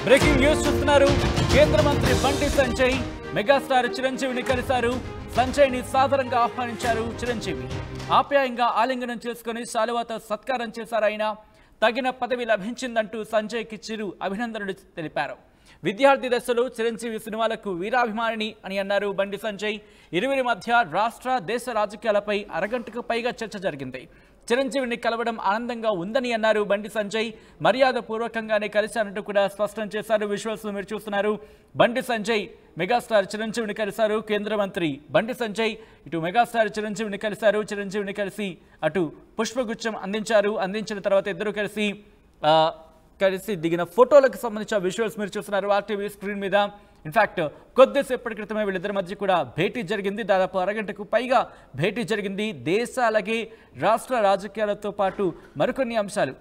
Breaking news చూస్తున్నారు. కేంద్ర మంత్రి బండి సంజయ్ మెగాస్టార్ చిరంజీవిని కలిశారు. సంజయ్ని సాదరంగా ఆహ్వానించారు చిరంజీవి. ఆప్యాయంగా ఆలింగనం చేసుకుని శాలువాతో సత్కారం చేశారు. ఆయన తగిన పదవి లభించిందంటూ సంజయ్కి చిరు అభినందనలు తెలిపారు. విద్యార్థి దశలో చిరంజీవి సినిమాలకు వీరాభిమాని అని అన్నారు బండి సంజయ్. ఇరువురి మధ్య రాష్ట్ర దేశ రాజకీయాలపై అరగంటకు పైగా చర్చ జరిగింది. చిరంజీవిని కలవడం ఆనందంగా ఉందని అన్నారు బండి సంజయ్. మర్యాద పూర్వకంగానే కలిశారంటూ కూడా స్పష్టం చేశారు. విజువల్స్ మీరు చూస్తున్నారు. బండి సంజయ్ మెగాస్టార్ చిరంజీవిని కలిశారు. కేంద్ర మంత్రి బండి సంజయ్ ఇటు మెగాస్టార్ చిరంజీవిని కలిశారు. చిరంజీవిని కలిసి అటు పుష్పగుచ్చం అందించారు. అందించిన తర్వాత ఇద్దరు కలిసి దిగిన ఫోటోలకు సంబంధించిన విజువల్స్ మీరు చూస్తున్నారు ఆర్టీవీ స్క్రీన్ మీద. ఇన్ఫాక్ట్ కొద్దిసేపటి క్రితమే వీళ్ళిద్దరి మధ్య కూడా భేటీ జరిగింది. దాదాపు అరగంటకు పైగా భేటీ జరిగింది. దేశ అలాగే రాష్ట్ర రాజకీయాలతో పాటు మరికొన్ని అంశాలు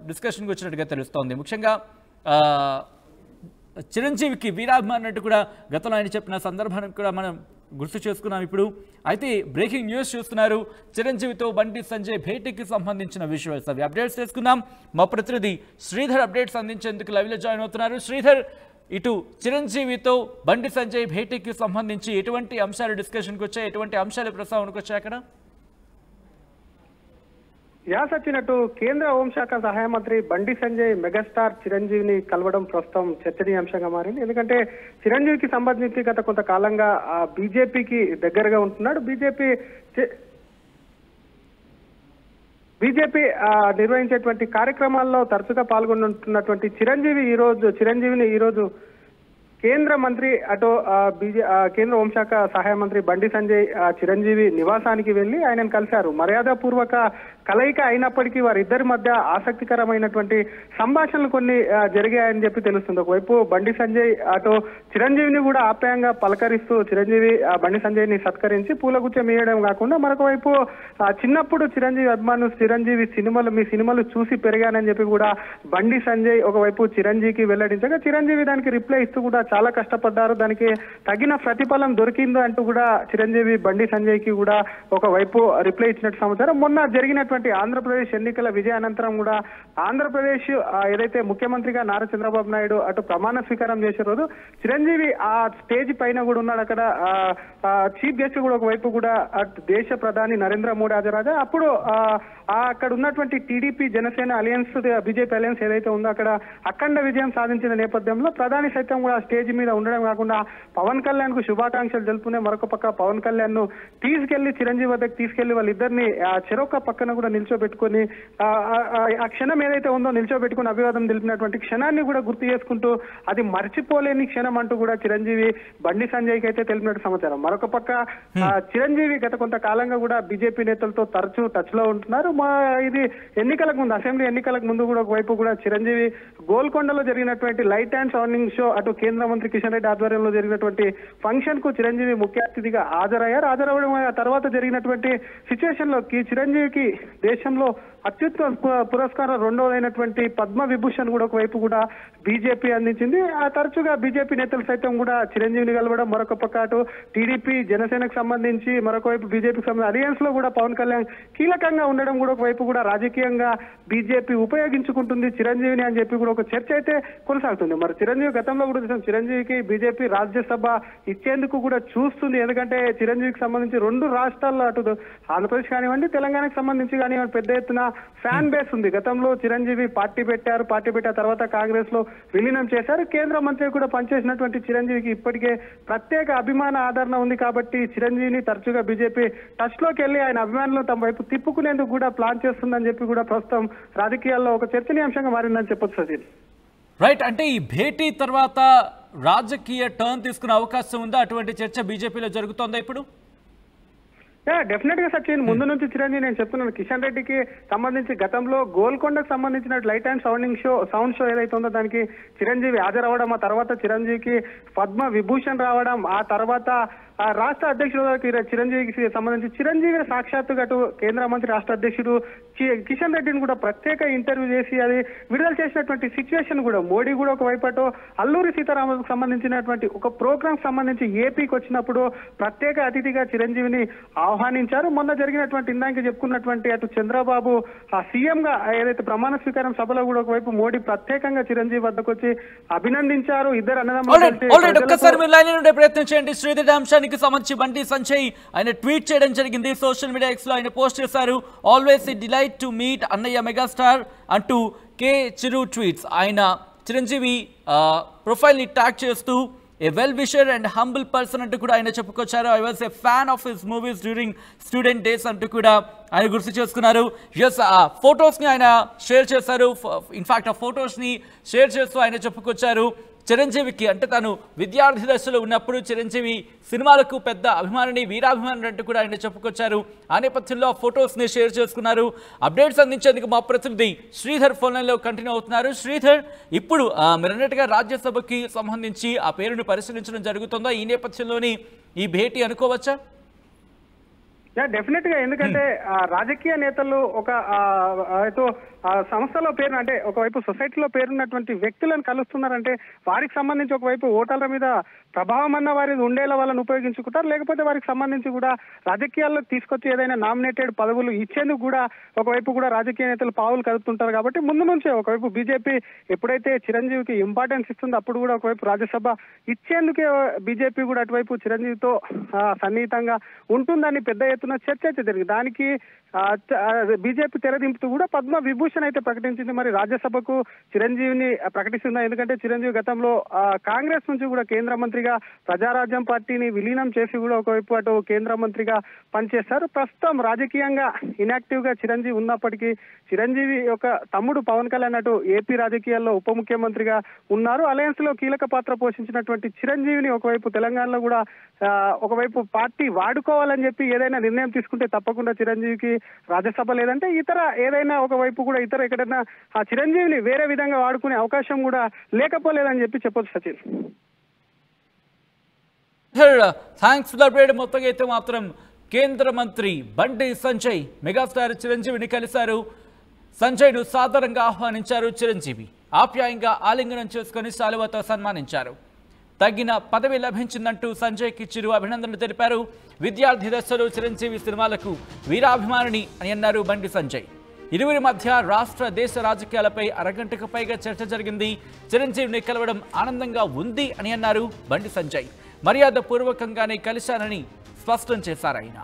డిస్కషన్కి వచ్చినట్టుగా తెలుస్తోంది. ముఖ్యంగా చిరంజీవికి వీరాభిమాని అన్నట్టు కూడా గతంలో ఆయన చెప్పిన సందర్భాన్ని కూడా మనం గుర్తు చేసుకున్నాం ఇప్పుడు. అయితే బ్రేకింగ్ న్యూస్ చూస్తున్నారు. చిరంజీవితో బండి సంజయ్ భేటీకి సంబంధించిన విజువల్స్ అవి అప్డేట్స్ చేసుకుందాం. మా ప్రతినిధి శ్రీధర్ అప్డేట్స్ అందించేందుకు లైవ్లో జాయిన్ అవుతున్నారు. శ్రీధర్, ఇటు చిరంజీవితో బండి సంజయ్ భేటీకి సంబంధించి ఎటువంటి అంశాలు డిస్కషన్కి వచ్చాయి, ఎటువంటి అంశాలు ప్రస్తావనకు వచ్చాయి అక్కడ? యాసొచ్చినట్టు కేంద్ర హోంశాఖ సహాయ మంత్రి బండి సంజయ్ మెగాస్టార్ చిరంజీవిని కలవడం ప్రస్తుతం చర్చనీయాంశంగా మారింది. ఎందుకంటే చిరంజీవికి సంబంధించి గత కొంతకాలంగా బీజేపీకి దగ్గరగా ఉంటున్నాడు. బీజేపీ నిర్వహించేటువంటి కార్యక్రమాల్లో తరచుగా పాల్గొంటున్నటువంటి చిరంజీవిని ఈరోజు కేంద్ర మంత్రి కేంద్ర హోంశాఖ సహాయ మంత్రి బండి సంజయ్ చిరంజీవి నివాసానికి వెళ్లి ఆయనను కలిశారు. మర్యాదపూర్వక కలయిక అయినప్పటికీ వారిద్దరి మధ్య ఆసక్తికరమైనటువంటి సంభాషణలు కొన్ని జరిగాయని చెప్పి తెలుస్తుంది. ఒకవైపు బండి సంజయ్ చిరంజీవిని కూడా ఆప్యాయంగా పలకరిస్తూ బండి సంజయ్ని సత్కరించి పూలగుచ్చం వేయడం కాకుండా మరొక వైపు చిన్నప్పుడు చిరంజీవి అభిమానులు మీ సినిమాలు చూసి పెరిగానని చెప్పి కూడా బండి సంజయ్ ఒకవైపు చిరంజీవికి వెల్లడించగా చిరంజీవి దానికి రిప్లై ఇస్తూ కూడా చాలా కష్టపడ్డారు, దానికి తగిన ప్రతిఫలం దొరికింది అంటూ కూడా చిరంజీవి బండి సంజయ్ కి కూడా ఒకవైపు రిప్లై ఇచ్చినట్టు సమాచారం. మొన్న జరిగినటువంటి ఆంధ్రప్రదేశ్ ఎన్నికల విజయానంతరం కూడా ఆంధ్రప్రదేశ్ ఏదైతే ముఖ్యమంత్రిగా నారా చంద్రబాబు నాయుడు ప్రమాణ స్వీకారం చేసే రోజు చిరంజీవి ఆ స్టేజ్ పైన కూడా ఉన్నాడు. అక్కడ చీఫ్ గెస్ట్ కూడా ఒకవైపు కూడా దేశ ప్రధాని నరేంద్ర మోడీ హాజరాజా. అప్పుడు అక్కడ ఉన్నటువంటి TDP Janasena alliance BJP alliance ఏదైతే ఉందో అక్కడ అఖండ విజయం సాధించిన నేపథ్యంలో ప్రధాని సైతం కూడా స్టేజ్ మీద ఉండడం కాకుండా పవన్ కళ్యాణ్ కు శుభాకాంక్షలు తెలుపునే మరొక పక్క పవన్ కళ్యాణ్ ను చిరంజీవి వద్దకు తీసుకెళ్లి వాళ్ళిద్దరిని చెరొక పక్కన కూడా నిల్చోబెట్టుకుని ఆ క్షణం ఏదైతే ఉందో నిల్చోబెట్టుకుని అభివాదం తెలిపినటువంటి క్షణాన్ని కూడా గుర్తు చేసుకుంటూ అది మర్చిపోలేని క్షణం అంటూ కూడా చిరంజీవి బండి సంజయ్ కి అయితే తెలిపినట్టు సమాచారం. మరొక పక్క చిరంజీవి గత కొంతకాలంగా కూడా బీజేపీ నేతలతో తరచూ టచ్ లో ఉంటున్నారు. ఇది ఎన్నికలకు ముందు అసెంబ్లీ ఎన్నికలకు ముందు కూడా ఒకవైపు కూడా చిరంజీవి గోల్కొండలో జరిగినటువంటి లైట్ అండ్ సౌండింగ్ షో కేంద్ర మంత్రి కిషన్ రెడ్డి ఆధ్వర్యంలో జరిగినటువంటి ఫంక్షన్ కు చిరంజీవి ముఖ్య అతిథిగా హాజరవడం తర్వాత జరిగినటువంటి సిచ్యువేషన్ లో చిరంజీవికి దేశంలో అత్యుత్తమ పురస్కారం రెండవదైనటువంటి పద్మ విభూషణ్ కూడా ఒకవైపు కూడా బీజేపీ అందించింది. తరచుగా బీజేపీ నేతలు సైతం కూడా చిరంజీవిని కలవడం, మరొక పక్క టీడీపీ జనసేనకు సంబంధించి మరొక వైపు బీజేపీకి సంబంధించి అలియన్స్ లో కూడా పవన్ కళ్యాణ్ కీలకంగా ఉండడం కూడా ఒకవైపు కూడా రాజకీయంగా బీజేపీ ఉపయోగించుకుంటుంది చిరంజీవిని అని చెప్పి కూడా ఒక చర్చ అయితే కొనసాగుతుంది. మరి చిరంజీవి గతంలో కూడా చిరంజీవికి బీజేపీ రాజ్యసభ ఇచ్చేందుకు కూడా చూస్తుంది. ఎందుకంటే చిరంజీవికి సంబంధించి రెండు రాష్ట్రాల్లో ఆంధ్రప్రదేశ్ కానివ్వండి తెలంగాణకు సంబంధించి కానివ్వండి పెద్ద ఎత్తున ఫ్యాన్ బేస్ ఉంది. గతంలో చిరంజీవి పార్టీ పెట్టిన తర్వాత కాంగ్రెస్ లో విలీనం చేశారు. కేంద్ర మంత్రి కూడా పనిచేసినటువంటి చిరంజీవికి ఇప్పటికే ప్రత్యేక అభిమాన ఆదరణ ఉంది. కాబట్టి చిరంజీవిని తరచుగా బీజేపీ టచ్ లోకి వెళ్లి ఆయన అభిమానులను తమ వైపు తిప్పుకునేందుకు కూడా ప్లాన్ చేస్తుందని చెప్పి కూడా ప్రస్తుతం రాజకీయాల్లో ఒక చర్చనీయాంశంగా మారిందని చెప్పొచ్చు సచిన్. రైట్, అంటే ఈ భేటీ తర్వాత రాజకీయ టర్న్ తీసుకునే అవకాశం ఉందా? అటువంటి చర్చ బీజేపీలో జరుగుతోందా ఇప్పుడు? డెఫినెట్ గా సచిన్, ముందు నుంచి చిరంజీవి నేను చెప్తున్నాను కిషన్ రెడ్డికి సంబంధించి గతంలో గోల్కొండకు సంబంధించిన లైట్ అండ్ సౌండ్ షో ఏదైతే ఉందో దానికి చిరంజీవి హాజరవడం, ఆ తర్వాత చిరంజీవికి పద్మ విభూషణ్ రావడం, ఆ తర్వాత రాష్ట్ర అధ్యక్షుడు చిరంజీవికి సంబంధించి చిరంజీవి సాక్షాత్తుగా కేంద్ర మంత్రి రాష్ట్ర అధ్యక్షుడు కిషన్ రెడ్డిని కూడా ప్రత్యేక ఇంటర్వ్యూ చేసి అది విడుదల చేసినటువంటి సిచ్యువేషన్ కూడా మోడీ కూడా ఒకవైపు అల్లూరి సీతారామకు సంబంధించినటువంటి ఒక ప్రోగ్రామ్ సంబంధించి ఏపీకి వచ్చినప్పుడు ప్రత్యేక అతిథిగా చిరంజీవిని ఆహ్వానించారు. మొన్న జరిగినటువంటి ఇందాక చెప్పుకున్నటువంటి అటు చంద్రబాబు సీఎం గా ఏదైతే ప్రమాణ స్వీకారం సభలో కూడా ఒకవైపు మోడీ ప్రత్యేకంగా చిరంజీవి వద్దకు వచ్చి అభినందించారు. ఇద్దరు అన్నదమ్ములు ప్రయత్నం చేయండి. శ్రీధర్ అంశానికి సంబంధించి బండి సంజయ్ ఆయన ట్వీట్ చేయడం జరిగింది. సోషల్ మీడియా ఎక్స్ లో ఆయన పోస్ట్ చేశారు. Always a delight to meet అన్నయ్య మెగాస్టార్ అంటూ కే చిరు ట్వీట్స్. ఆయన చిరంజీవి ప్రొఫైల్ ని ట్యాగ్ చేస్తూ ఏ well wisher and humble person అంటూ కూడా ఆయన చెప్పుకొచ్చారు. I was a fan of his movies during student days అంటూ కూడా ఆయన గుర్తు చేసుకున్నారు. ఎస్, ఆ ఫొటోస్ని ఆయన షేర్ చేశారు. ఇన్ఫాక్ట్ ఆ ఫొటోస్ని షేర్ చేస్తూ ఆయన చెప్పుకొచ్చారు చిరంజీవికి అంటే తను విద్యార్థి దశలో ఉన్నప్పుడు చిరంజీవి సినిమాలకు పెద్ద అభిమానిని, వీరాభిమాని అంటూ కూడా ఆయన చెప్పుకొచ్చారు. ఆ నేపథ్యంలో ఆ ఫొటోస్ని షేర్ చేసుకున్నారు. అప్డేట్స్ అందించేందుకు మా ప్రతినిధి శ్రీధర్ ఫోన్ లైన్లో కంటిన్యూ అవుతున్నారు. శ్రీధర్, ఇప్పుడు మీరు అన్నట్టుగా రాజ్యసభకి సంబంధించి ఆ పేరును పరిశీలించడం జరుగుతుందా? ఈ నేపథ్యంలోని ఈ భేటీ అనుకోవచ్చా? డెఫినెట్ గా, ఎందుకంటే రాజకీయ నేతలు ఒక సంస్థలో పేరు అంటే ఒకవైపు సొసైటీలో పేరున్నటువంటి వ్యక్తులను కలుస్తున్నారంటే వారికి సంబంధించి ఒకవైపు ఓటర్ల మీద ప్రభావం అన్న వారి ఉండేలా వాళ్ళని ఉపయోగించుకుంటారు, లేకపోతే వారికి సంబంధించి కూడా రాజకీయాల్లో తీసుకొచ్చి ఏదైనా నామినేటెడ్ పదవులు ఇచ్చేందుకు కూడా ఒకవైపు కూడా రాజకీయ నేతలు పావులు కలుపుతుంటారు. కాబట్టి ముందు నుంచే ఒకవైపు బీజేపీ ఎప్పుడైతే చిరంజీవికి ఇంపార్టెన్స్ ఇస్తుందో అప్పుడు కూడా ఒకవైపు రాజ్యసభ ఇచ్చేందుకే బీజేపీ కూడా అటువైపు చిరంజీవితో సన్నిహితంగా ఉంటుందని పెద్ద ఎత్తున చర్చ అయితే జరిగింది. దానికి బీజేపీ తెరదింపుతూ కూడా పద్మ విభూషణ్ అయితే ప్రకటించింది. మరి రాజ్యసభకు చిరంజీవిని ప్రకటిస్తుందా? ఎందుకంటే చిరంజీవి గతంలో కాంగ్రెస్ నుంచి కూడా కేంద్ర మంత్రిగా ప్రజారాజ్యం పార్టీని విలీనం చేసి కూడా ఒకవైపు అటు కేంద్ర మంత్రిగా పనిచేస్తారు. ప్రస్తుతం రాజకీయంగా ఇనాక్టివ్ గా చిరంజీవి ఉన్నప్పటికీ చిరంజీవి యొక్క తమ్ముడు పవన్ కళ్యాణ్ అటు ఏపీ రాజకీయాల్లో ఉప ముఖ్యమంత్రిగా ఉన్నారు. అలయన్స్ లో కీలక పాత్ర పోషించినటువంటి చిరంజీవిని ఒకవైపు తెలంగాణలో కూడా ఒకవైపు పార్టీ వాడుకోవాలని చెప్పి ఏదైనా నిర్ణయం తీసుకుంటే తప్పకుండా చిరంజీవికి రాజ్యసభ లేదంటే ఇతర ఏదైనా ఒకవైపు కూడా ఇతర ఎక్కడైనా ఆ చిరంజీవిని వేరే విధంగా వాడుకునే అవకాశం కూడా లేకపోలేదని చెప్పి చెప్పొచ్చు. Sachin, thanks for the update. మొత్తంగా అయితే మాత్రం కేంద్ర మంత్రి బండి సంజయ్ మెగాస్టార్ చిరంజీవిని కలిశారు. సంజయ్ను సాదరంగా ఆహ్వానించారు. చిరంజీవి ఆప్యాయంగా ఆలింగనం చేసుకుని శాలువాతో సన్మానించారు. తగిన పదవి లభించిందంటూ సంజయ్కి చిరు అభినందనలు తెలిపారు. విద్యార్థి దశలో చిరంజీవి సినిమాలకు వీరాభిమానిని అని అన్నారు బండి సంజయ్. ఇరువురి మధ్య రాష్ట్ర దేశ రాజకీయాలపై అరగంటకు పైగా చర్చ జరిగింది. చిరంజీవిని కలవడం ఆనందంగా ఉంది అని అన్నారు బండి సంజయ్. మర్యాద పూర్వకంగానే కలిశానని స్పష్టం చేశారు ఆయన.